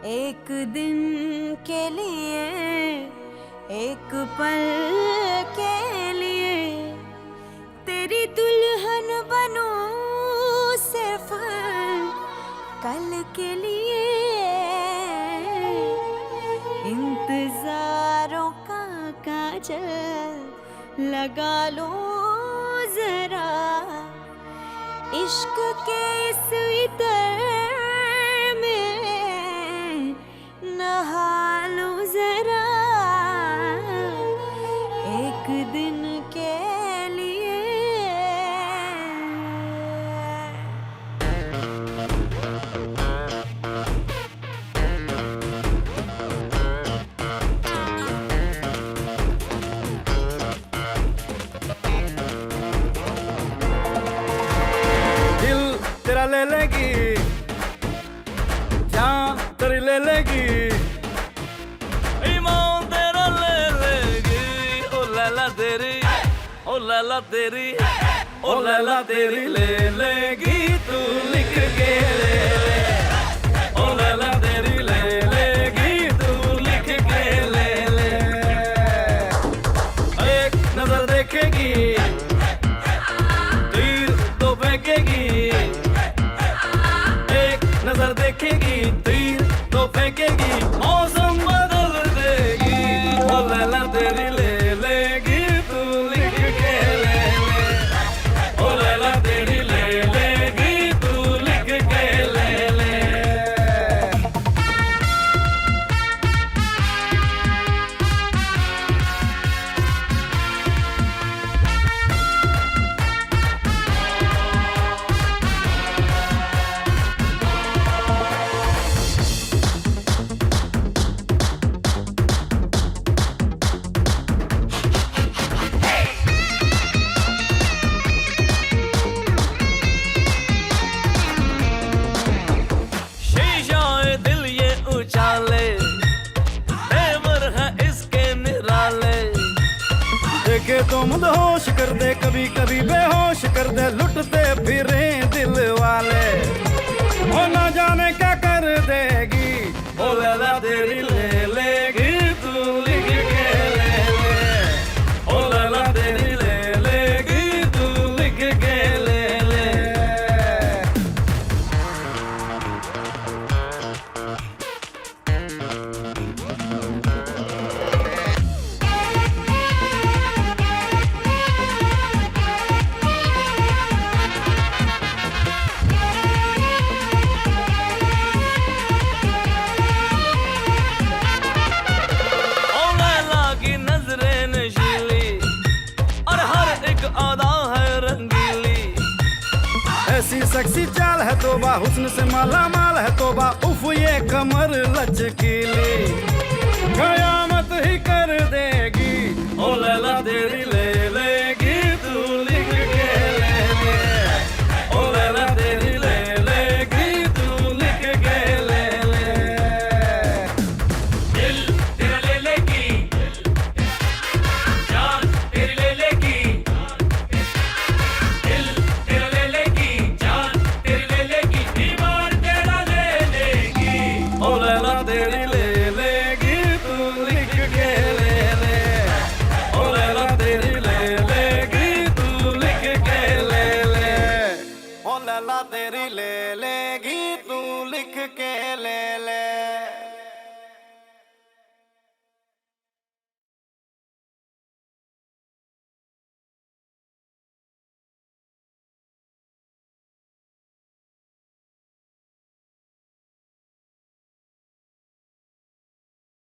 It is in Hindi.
एक दिन के लिए, एक पल के लिए तेरी दुल्हन बनूं सिर्फ कल के लिए। इंतजारों का काजल लगा लो जरा, इश्क के इस इतर में नहा लो जरा, एक दिन के लिए। दिल तेरा ले लेगी, जान तेरी ले लेगी, ईमान तेरा ले लेगी। ओ लैला तेरी, ओ लैला तेरी, ओ लैला तेरी ले लेगी, तू लिख के ले ले। ओ लैला तेरी ले लेगी, तू लिख के ले ले। एक नजर देखेगी, तीर तो फेंकेगी, एक नजर देखेगी, तीर तो फेंकेगी, मौसम बदल देगी। ओ लैला तेरी ले लेगी, तू लिख के ले ले। ओ लैला तेरी ले लेगी, तू लिख के ले ले। शीशाए दिल ये उछाले, तेवर है इसके निराले। देखे तो मुदहोश कर दे, कभी कभी बेहोश कर दे, लुटते फिरे दिल वाले। वो ना जाने क्या कर देगी, ओ लैला तेरी ले लेगी, तू लिख के ले ले। ओ लैला तेरी ले लेगी, तू लिख के ले ले। ओ लैला की नजरें नशीली, और हर एक अदा है रंगीली। ऐसी सेक्सी चाल है तोबा, हुस्न से माला माल है तोबा, उफ ये कमर लचकीली, कयामत ही कर देगी। ओ लैला तेरी ले लेगी, तू लिख के ले ले। ओ लैला तेरी ले लेगी, तू लिख के ले ले। दिल तेरा ले लेगी, जान तेरी ले लेगी, दिल तेरा ले लेगी, जान तेरी ले लेगी, ईमान तेरा ले लेगी। ओ लैला तेरी ले लेगी, तू लिख के ले ले। ओ लैला तेरी ले लेगी, तू लिख के ले ले। ओ लैला तेरी ले लेगी, तू लिख के ले ले।